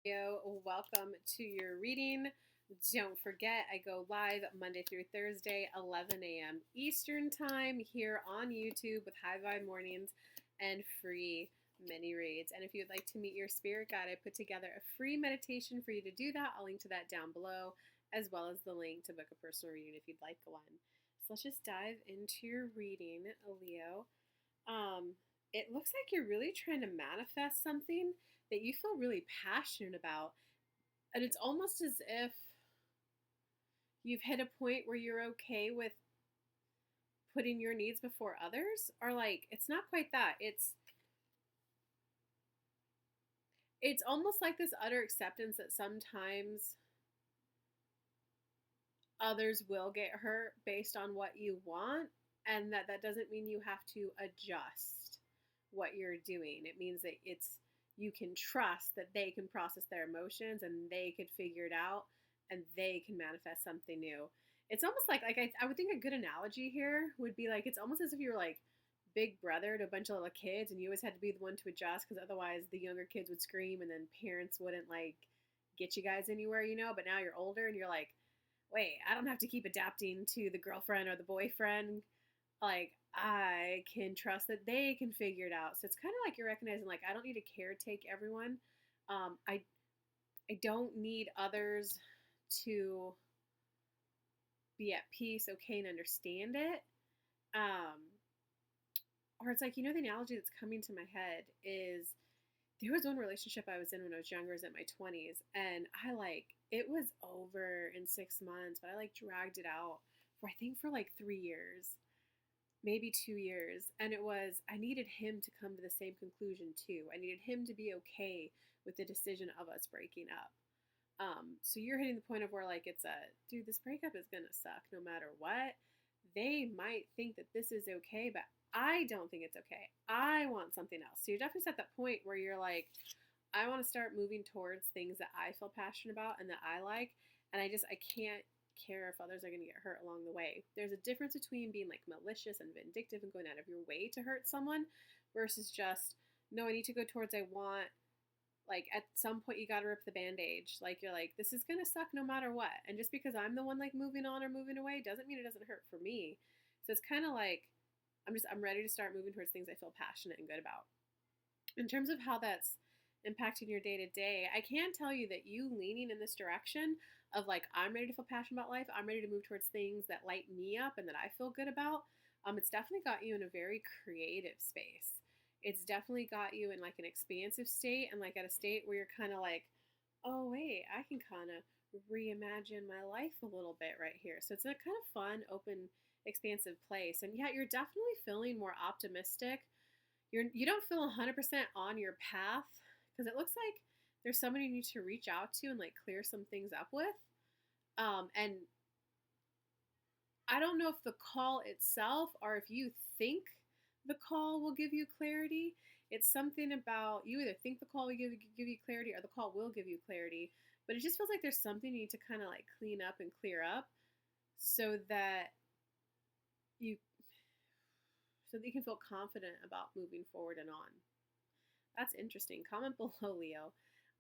Welcome to your reading. Don't forget, I go live Monday through Thursday, 11 a.m. Eastern Time here on YouTube with High Vibe Mornings and free mini reads. And if you'd like to meet your spirit guide, I put together a free meditation for you to do that. I'll link to that down below, as well as the link to book a personal reading if you'd like one. So let's just dive into your reading, Leo. It looks like you're really trying to manifest something that you feel really passionate about. And it's almost as if you've hit a point where you're okay with putting your needs before others, or like it's not quite that. It's almost like this utter acceptance that sometimes others will get hurt based on what you want, and that doesn't mean you have to adjust what you're doing. It means that you can trust that they can process their emotions and they could figure it out and they can manifest something new. It's almost like I would think a good analogy here would be like it's almost as if you were like big brother to a bunch of little kids and you always had to be the one to adjust because otherwise the younger kids would scream and then parents wouldn't like get you guys anywhere, but now you're older and you're like, wait, I don't have to keep adapting to the girlfriend or the boyfriend. Like, I can trust that they can figure it out. So it's kind of like you're recognizing, like, I don't need to caretake everyone. I don't need others to be at peace, okay, and understand it. Or it's like, the analogy that's coming to my head is there was one relationship I was in when I was younger, I was in my 20s, and it was over in 6 months, but I dragged it out for like 3 years, maybe 2 years. And I needed him to come to the same conclusion too. I needed him to be okay with the decision of us breaking up. So you're hitting the point of where dude, this breakup is going to suck no matter what. They might think that this is okay, but I don't think it's okay. I want something else. So you're definitely at that point where you're like, I want to start moving towards things that I feel passionate about and that I like. And I can't care if others are going to get hurt along the way. There's a difference between being like malicious and vindictive and going out of your way to hurt someone versus just, no, I need to go towards I want. Like at some point you got to rip the bandage. Like you're like, this is going to suck no matter what. And just because I'm the one like moving on or moving away doesn't mean it doesn't hurt for me. So it's kind of like, I'm ready to start moving towards things I feel passionate and good about. In terms of how that's impacting your day to day, I can tell you that you leaning in this direction of like, I'm ready to feel passionate about life, I'm ready to move towards things that light me up and that I feel good about. It's definitely got you in a very creative space. It's definitely got you in like an expansive state and like at a state where you're kind of like, oh wait, I can kind of reimagine my life a little bit right here. So it's a kind of fun, open, expansive place. And yeah, you're definitely feeling more optimistic. You don't feel 100% on your path because it looks like there's somebody you need to reach out to and like clear some things up with. And I don't know if the call itself or if you think the call will give you clarity. It's something about you either think the call will give you clarity or the call will give you clarity. But it just feels like there's something you need to kind of like clean up and clear up so that you can feel confident about moving forward and on. That's interesting. Comment below, Leo.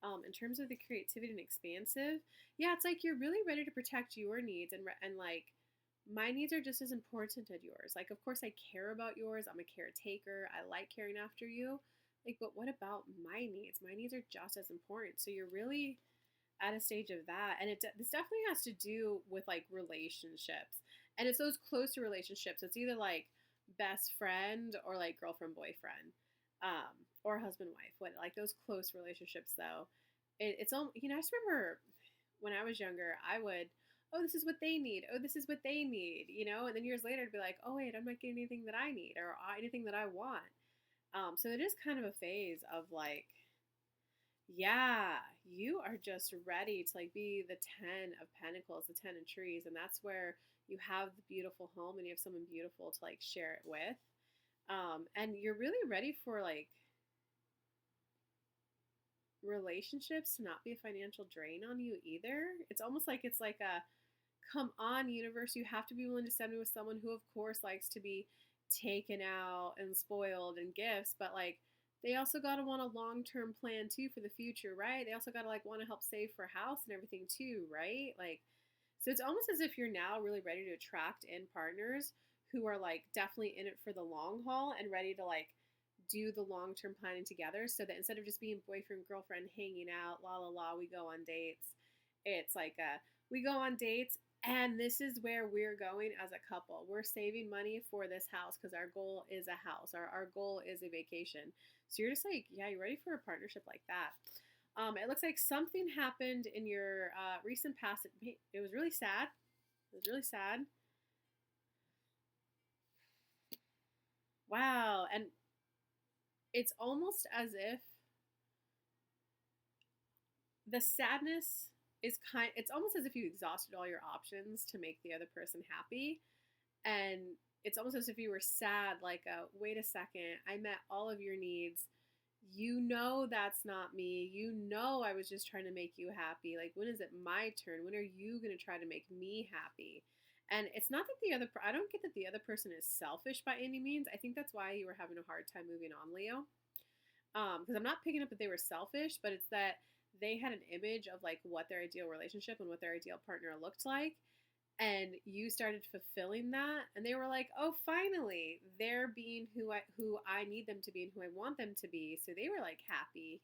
In terms of the creativity and expansive, yeah, it's like you're really ready to protect your needs and like my needs are just as important as yours. Like, of course, I care about yours. I'm a caretaker. I like caring after you. Like, but what about my needs? My needs are just as important. So you're really at a stage of that, and this definitely has to do with like relationships, and it's those closer relationships. It's either like best friend or like girlfriend boyfriend, or husband wife. What like those close relationships though, it's all I just remember when I was younger, I would, oh, this is what they need. Oh, this is what they need. And then years later, it'd be like, oh wait, I'm not getting anything that I need or anything that I want. So it is kind of a phase of like, yeah, you are just ready to like be the 10 of pentacles, the 10 of trees, and that's where you have the beautiful home and you have someone beautiful to like share it with. And you're really ready for like relationships to not be a financial drain on you either. It's almost like it's like a come on universe, you have to be willing to send me with someone who of course likes to be taken out and spoiled and gifts, but like They also got to want a long-term plan too for the future, right? They also got to like want to help save for a house and everything too, right? Like, so it's almost as if you're now really ready to attract in partners who are like definitely in it for the long haul and ready to like do the long term planning together, so that instead of just being boyfriend, girlfriend, hanging out, la la la, we go on dates. It's like we go on dates, and this is where we're going as a couple. We're saving money for this house because our goal is a house. Our goal is a vacation. So you're just like, yeah, you're ready for a partnership like that. It looks like something happened in your recent past. It was really sad. It was really sad. Wow. And it's almost as if the sadness is it's almost as if you exhausted all your options to make the other person happy. And it's almost as if you were sad, like, wait a second, I met all of your needs. You know that's not me. You know I was just trying to make you happy. Like, when is it my turn? When are you going to try to make me happy? And it's not that I don't get that the other person is selfish by any means. I think that's why you were having a hard time moving on, Leo. Because I'm not picking up that they were selfish, but it's that they had an image of like what their ideal relationship and what their ideal partner looked like, and you started fulfilling that, and they were like, oh, finally they're being who I need them to be and who I want them to be. So they were like happy,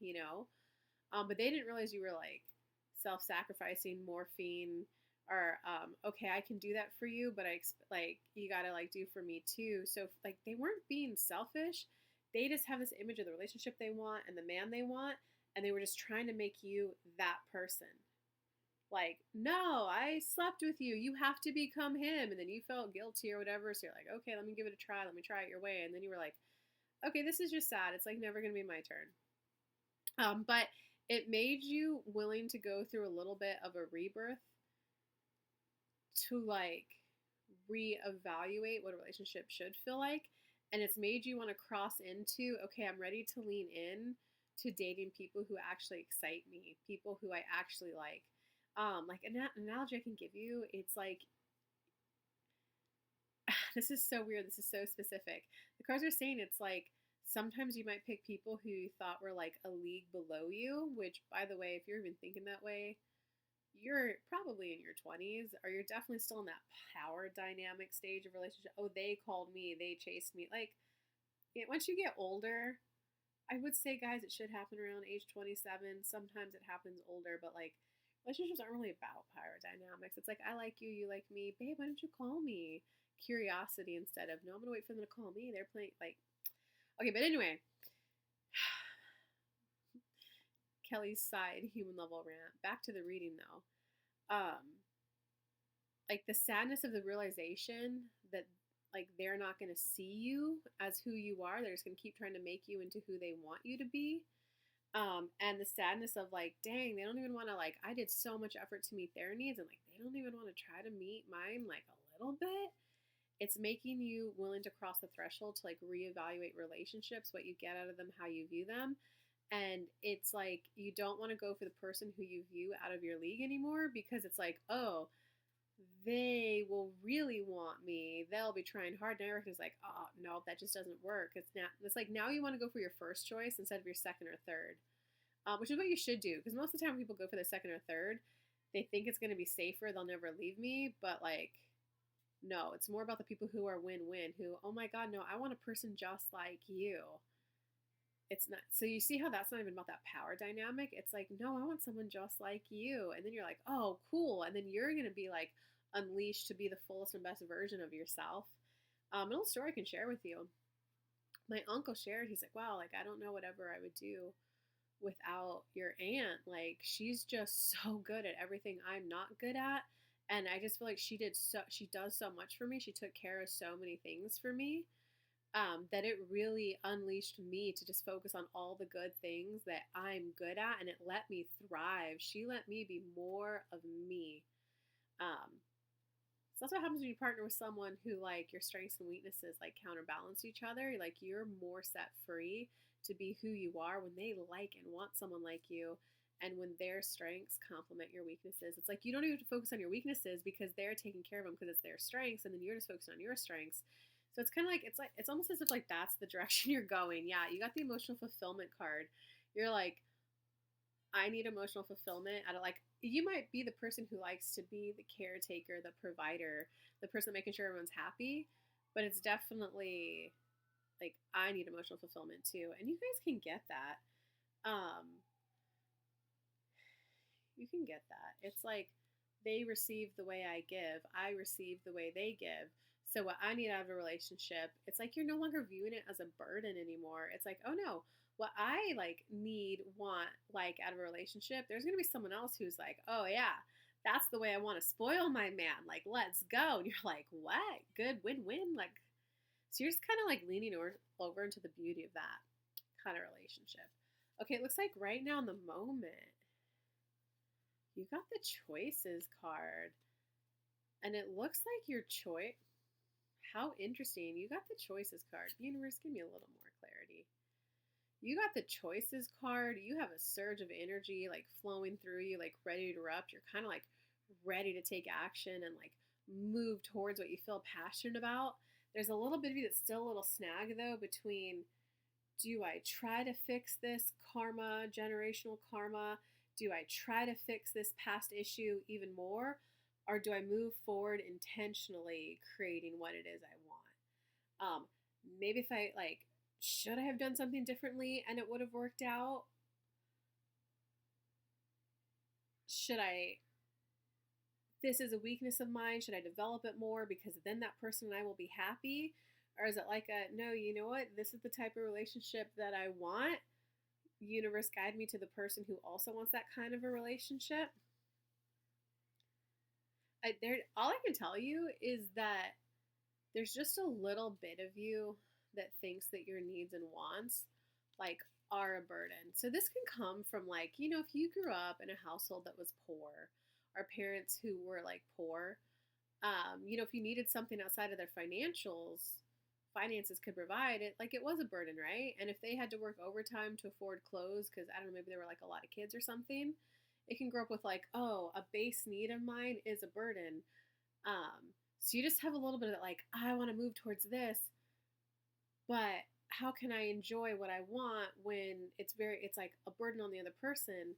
but they didn't realize you were like self-sacrificing, morphine, or okay, I can do that for you, but like you gotta like do for me too. So like they weren't being selfish. They just have this image of the relationship they want and the man they want, and they were just trying to make you that person. Like, no, I slept with you. You have to become him. And then you felt guilty or whatever. So you're like, okay, let me give it a try. Let me try it your way. And then you were like, okay, this is just sad. It's like never going to be my turn. But it made you willing to go through a little bit of a rebirth to like reevaluate what a relationship should feel like. And it's made you want to cross into, okay, I'm ready to lean in to dating people who actually excite me, people who I actually like. Like an analogy I can give you, it's like this is so weird. This is so specific. The cards are saying it's like sometimes you might pick people who you thought were like a league below you, which, by the way, if you're even thinking that way, you're probably in your 20s, or you're definitely still in that power dynamic stage of relationship. Oh, they called me, they chased me. Like, once you get older, I would say, guys, it should happen around age 27. Sometimes it happens older, but like, relationships aren't really about power dynamics. It's like, I like you, you like me. Babe, why don't you call me? Curiosity instead of, no, I'm going to wait for them to call me. They're playing, like, okay, but anyway, Kelly's side human level rant. Back to the reading though. Like the sadness of the realization that like they're not going to see you as who you are. They're just going to keep trying to make you into who they want you to be. And the sadness of like, dang, they don't even want to, like, I did so much effort to meet their needs, and like they don't even want to try to meet mine like a little bit. It's making you willing to cross the threshold to like reevaluate relationships, what you get out of them, how you view them. And it's like you don't want to go for the person who you view out of your league anymore, because it's like, oh, they will really want me. They'll be trying hard. And Eric is like, oh no, that just doesn't work. It's like now you want to go for your first choice instead of your second or third, which is what you should do. Because most of the time, when people go for the second or third, they think it's going to be safer. They'll never leave me. But like, no, it's more about the people who are win-win. Who, oh my God, no, I want a person just like you. It's not. So you see how that's not even about that power dynamic. It's like, no, I want someone just like you. And then you're like, oh, cool. And then you're going to be like unleashed to be the fullest and best version of yourself. A little story I can share with you. My uncle shared, he's like, wow, like, I don't know whatever I would do without your aunt. Like, she's just so good at everything I'm not good at. And I just feel like she does so much for me. She took care of so many things for me. That it really unleashed me to just focus on all the good things that I'm good at, and it let me thrive. She let me be more of me. So that's what happens when you partner with someone who, like, your strengths and weaknesses like counterbalance each other. Like, you're more set free to be who you are when they like and want someone like you, and when their strengths complement your weaknesses. It's like you don't even have to focus on your weaknesses because they're taking care of them because it's their strengths, and then you're just focusing on your strengths. So it's kind of like it's almost as if like that's the direction you're going. Yeah, you got the emotional fulfillment card. You're like, I need emotional fulfillment. I don't like you might be the person who likes to be the caretaker, the provider, the person making sure everyone's happy, but it's definitely like I need emotional fulfillment too. And you guys can get that. You can get that. It's like they receive the way I give, I receive the way they give. So what I need out of a relationship, it's like you're no longer viewing it as a burden anymore. It's like, oh no, what I like need, want, like out of a relationship, there's gonna be someone else who's like, oh yeah, that's the way I want to spoil my man. Like, let's go. And you're like, what? Good win-win. Like, so you're just kind of like leaning over into the beauty of that kind of relationship. Okay, it looks like right now in the moment, you got the choices card. And it looks like your choice. How interesting. You got the choices card. Universe, give me a little more clarity. You got the choices card. You have a surge of energy like flowing through you, like ready to erupt. You're kind of like ready to take action and like move towards what you feel passionate about. There's a little bit of you that's still a little snag though between, do I try to fix this karma, generational karma? Do I try to fix this past issue even more? Or do I move forward intentionally creating what it is I want? Maybe if I like, should I have done something differently and it would have worked out? Should I, this is a weakness of mine, should I develop it more because then that person and I will be happy? Or is it like a, no, you know what? This is the type of relationship that I want. Universe, guide me to the person who also wants that kind of a relationship. All I can tell you is that there's just a little bit of you that thinks that your needs and wants like are a burden. So this can come from like, if you grew up in a household that was poor, or parents who were like poor, if you needed something outside of their finances could provide it, like it was a burden, right? And if they had to work overtime to afford clothes, because I don't know, maybe there were like a lot of kids or something, it can grow up with like, oh, a base need of mine is a burden. So you just have a little bit of that, like, I want to move towards this, but how can I enjoy what I want when it's like a burden on the other person?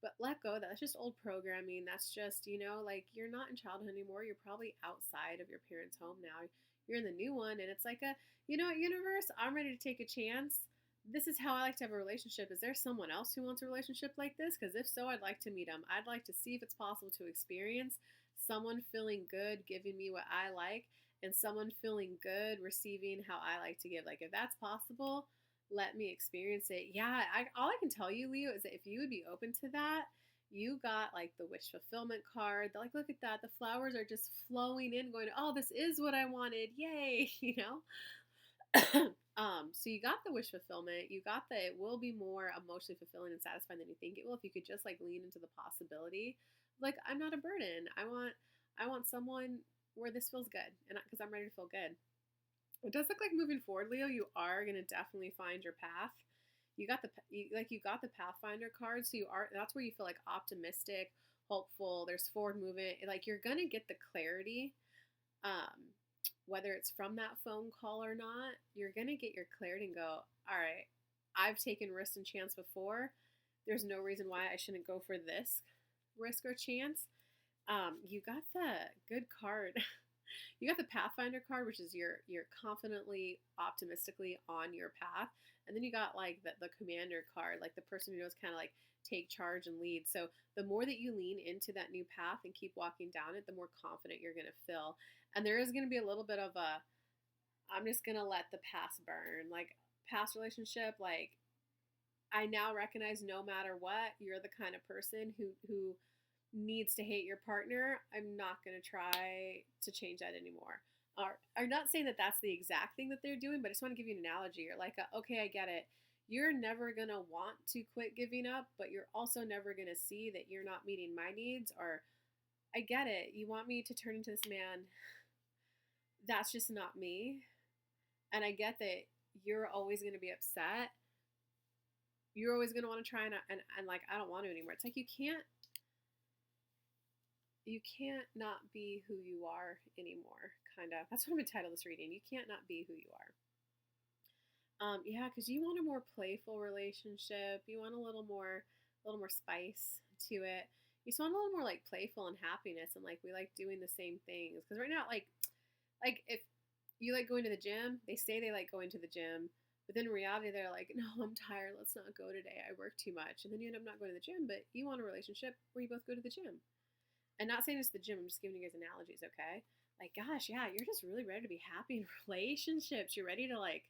But let go of that. That's just old programming. That's just, like you're not in childhood anymore. You're probably outside of your parents' home now. You're in the new one. And it's like universe, I'm ready to take a chance. This is how I like to have a relationship. Is there someone else who wants a relationship like this? Because if so, I'd like to meet them. I'd like to see if it's possible to experience someone feeling good, giving me what I like, and someone feeling good, receiving how I like to give. Like, if that's possible, let me experience it. Yeah, all I can tell you, Leo, is that if you would be open to that, you got like the wish fulfillment card. They're like, look at that. The flowers are just flowing in, going, oh, this is what I wanted. Yay, So you got the wish fulfillment. You got the, it will be more emotionally fulfilling and satisfying than you think it will if you could just like lean into the possibility. Like, I'm not a burden. I want someone where this feels good, and because I'm ready to feel good. It does look like moving forward, Leo, you are gonna definitely find your path. You got the Pathfinder card, so that's where you feel like optimistic, hopeful. There's forward movement. Like you're gonna get the clarity, whether it's from that phone call or not. You're gonna get your clarity and go, all right, I've taken risks and chance before. There's no reason why I shouldn't go for this risk or chance. You got the good card. You got the Pathfinder card, which is you're confidently, optimistically on your path. And then you got like the commander card, like the person who knows kind of like take charge and lead. So the more that you lean into that new path and keep walking down it, the more confident you're going to feel. And there is going to be a little bit of a, I'm just going to let the past burn. Like past relationship, like I now recognize no matter what, you're the kind of person who needs to hate your partner. I'm not going to try to change that anymore. I'm not saying that that's the exact thing that they're doing, but I just want to give you an analogy. You're like, okay, I get it. You're never going to want to quit giving up, but you're also never going to see that you're not meeting my needs. Or I get it. You want me to turn into this man. That's just not me. And I get that you're always going to be upset. You're always going to want to try and like, I don't want to anymore. It's like you can't you can't not be who you are anymore, kind of. That's what I'm going to title this reading. You can't not be who you are. Yeah, because you want a more playful relationship. You want a little more spice to it. You just want a little more like playful and happiness, and like we like doing the same things. Because right now, like if you like going to the gym, they say they like going to the gym, but then in reality, they're like, no, I'm tired. Let's not go today. I work too much, and then you end up not going to the gym. But you want a relationship where you both go to the gym. And not saying it's the gym. I'm just giving you guys analogies, okay? Like, gosh, yeah, you're just really ready to be happy in relationships. You're ready to like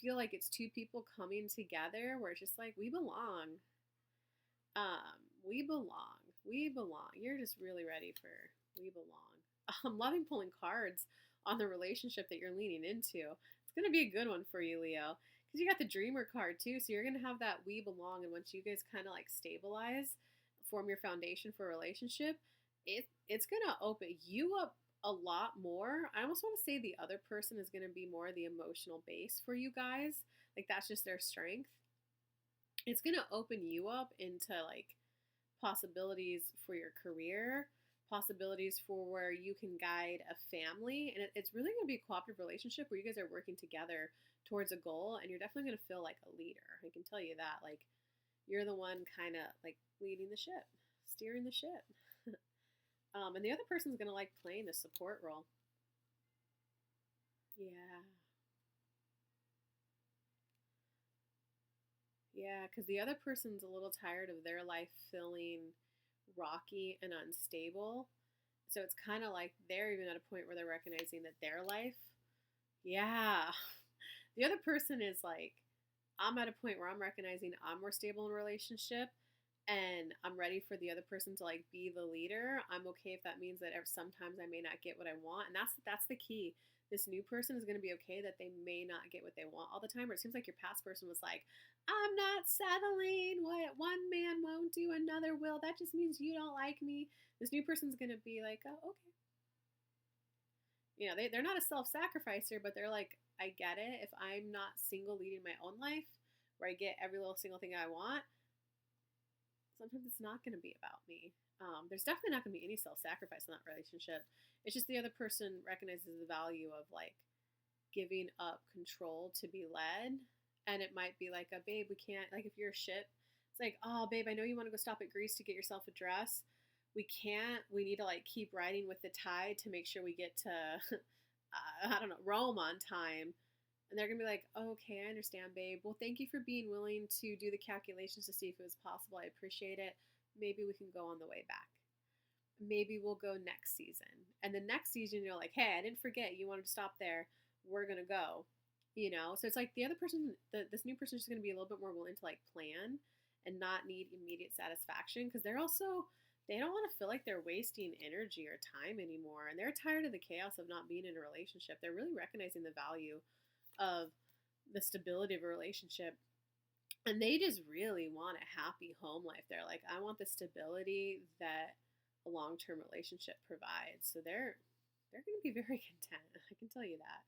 feel like it's two people coming together where it's just like we belong. We belong. We belong. You're just really ready for we belong. I'm loving pulling cards on the relationship that you're leaning into. It's gonna be a good one for you, Leo. Because you got the dreamer card too, so you're gonna have that we belong, and once you guys kind of like stabilize, form your foundation for a relationship, it's gonna open you up a lot more. I almost want to say the other person is gonna be more the emotional base for you guys. Like that's just their strength. It's going to open you up into like possibilities for your career, possibilities for where you can guide a family. And it's really going to be a cooperative relationship where you guys are working together towards a goal, and you're definitely going to feel like a leader. I can tell you that. Like, you're the one kind of like leading the ship, steering the ship. And the other person's going to like playing the support role. Yeah. Yeah, because the other person's a little tired of their life feeling rocky and unstable. So it's kind of like they're even at a point where they're recognizing that their life, yeah. The other person is like, I'm at a point where I'm recognizing I'm more stable in a relationship, and I'm ready for the other person to like be the leader. I'm okay if that means that sometimes I may not get what I want, and that's the key. This new person is going to be okay that they may not get what they want all the time. Or it seems like your past person was like, I'm not settling. What one man won't do, another will. That just means you don't like me. This new person's going to be like, oh, okay. You know, they're not a self-sacrificer, but they're like, I get it. If I'm not single leading my own life, where I get every little single thing I want, sometimes it's not going to be about me. There's definitely not going to be any self-sacrifice in that relationship. It's just the other person recognizes the value of like giving up control to be led. And it might be like a babe, we can't, like if you're a ship, it's like, oh babe, I know you want to go stop at Greece to get yourself a dress. We can't. We need to like keep riding with the tide to make sure we get to I don't know, Rome on time. And they're gonna be like, oh, okay, I understand, babe. Well, thank you for being willing to do the calculations to see if it was possible. I appreciate it. Maybe we can go on the way back. Maybe we'll go next season. And the next season, you're like, hey, I didn't forget. You wanted to stop there. We're gonna go. You know, so it's like the other person, this new person is going to be a little bit more willing to like plan and not need immediate satisfaction, because they don't want to feel like they're wasting energy or time anymore, and they're tired of the chaos of not being in a relationship. They're really recognizing the value of the stability of a relationship, and they just really want a happy home life. They're like, I want the stability that a long-term relationship provides. So they're going to be very content. I can tell you that.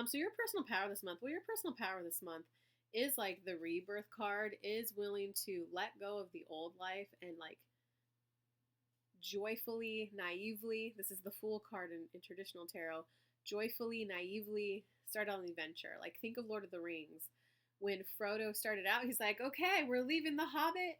So your personal power this month. Well, your personal power this month is like the rebirth card, is willing to let go of the old life and like joyfully, naively. This is the Fool card in traditional tarot. Joyfully, naively start on the adventure. Like think of Lord of the Rings. When Frodo started out, he's like, okay, we're leaving the Hobbit.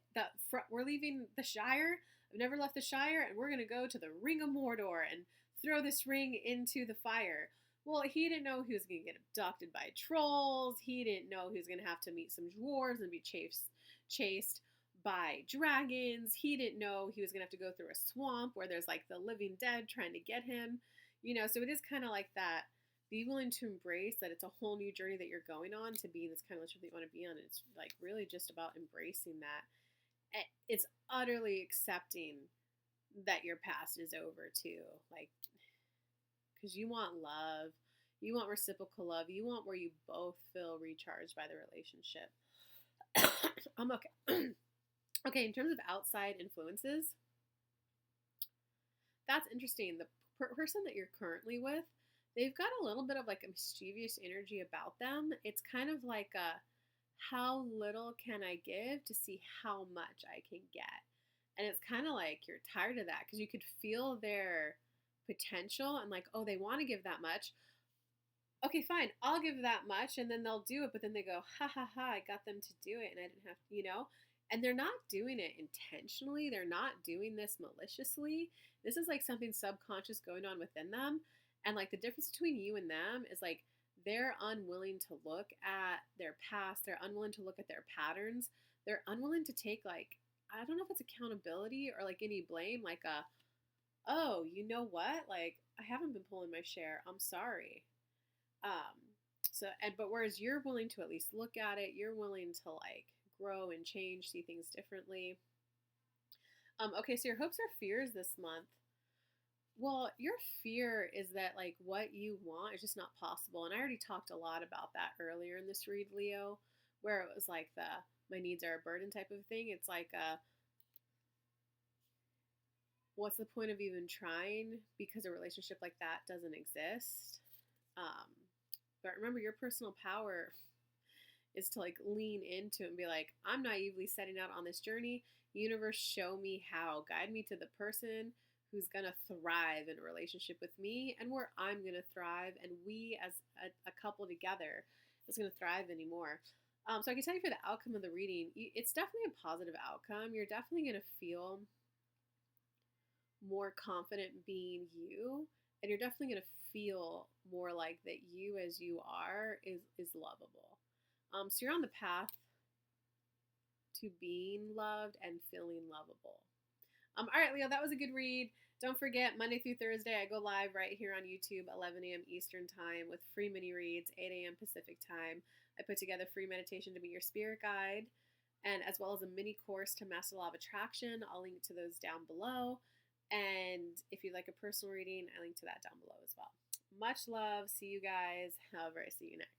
We're leaving the Shire. I've never left the Shire, and we're gonna go to the Ring of Mordor and throw this ring into the fire. Well, he didn't know he was going to get abducted by trolls. He didn't know he was going to have to meet some dwarves and be chased by dragons. He didn't know he was going to have to go through a swamp where there's like the living dead trying to get him. You know, so it is kind of like that. Be willing to embrace that it's a whole new journey that you're going on to be this kind of relationship that you want to be on. And it's like really just about embracing that. It's utterly accepting that your past is over too. Like, because you want love, you want reciprocal love, you want where you both feel recharged by the relationship. I'm okay. Okay, in terms of outside influences, that's interesting. The person that you're currently with, they've got a little bit of like a mischievous energy about them. It's kind of like a how little can I give to see how much I can get. And it's kind of like you're tired of that because you could feel their potential and like, oh, they want to give that much. Okay, fine, I'll give that much. And then they'll do it. But then they go, ha ha ha, I got them to do it and I didn't have, and they're not doing it intentionally. They're not doing this maliciously. This is like something subconscious going on within them. And like the difference between you and them is like they're unwilling to look at their past. They're unwilling to look at their patterns. They're unwilling to take like, I don't know if it's accountability or like any blame, like oh, you know what? Like I haven't been pulling my share. I'm sorry. Um, but whereas you're willing to at least look at it, you're willing to like grow and change, see things differently. Okay, so your hopes or fears this month. Well, your fear is that like what you want is just not possible. And I already talked a lot about that earlier in this read, Leo, where it was like the my needs are a burden type of thing. It's like what's the point of even trying because a relationship like that doesn't exist? Um, but remember, your personal power is to like lean into it and be like, I'm naively setting out on this journey. Universe, show me how. Guide me to the person who's gonna thrive in a relationship with me and where I'm gonna thrive, and we as a couple together is gonna thrive anymore. So I can tell you for the outcome of the reading, it's definitely a positive outcome. You're definitely gonna feel more confident being you, and you're definitely going to feel more like that you as you are is lovable. So you're on the path to being loved and feeling lovable. All right, Leo, that was a good read. Don't forget, Monday through Thursday, I go live right here on YouTube, 11 a.m. Eastern Time with free mini reads, 8 a.m. Pacific Time. I put together free meditation to be your spirit guide, and as well as a mini course to master the law of attraction. I'll link to those down below. And if you'd like a personal reading, I link to that down below as well. Much love. See you guys. However, I see you next.